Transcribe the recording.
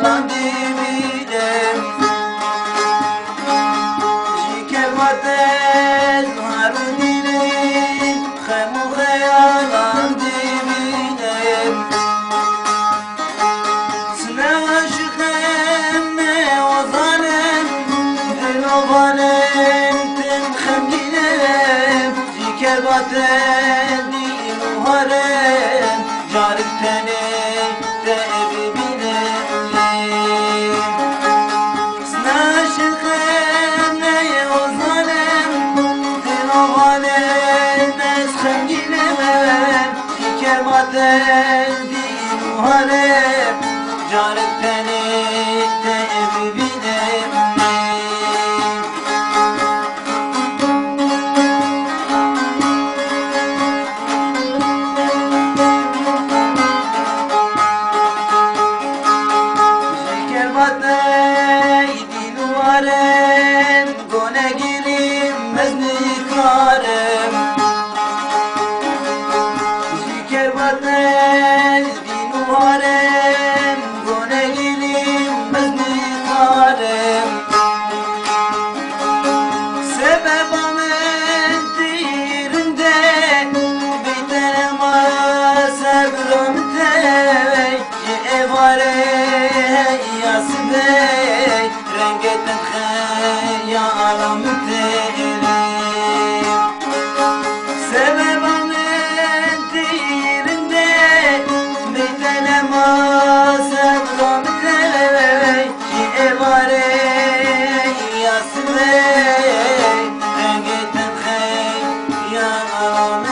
خیالان دیویدم جیکر واتل هارو دیریم خمو خیالان دیویدم سنه عاشقم نه وزانم دل و بالم تن خمگینم جیکر واتل دین و هارم جارک تنه دین و هرم جارت تنه ببینم شکر باته دین و هرم گونه گیریم مزنی کارم دین و هارم گونه گیریم مزنی کارم سبب من دیرنده بیتن ما صبرم تی ایواره یاسبه رنگت خیالم تی رنگت خیلی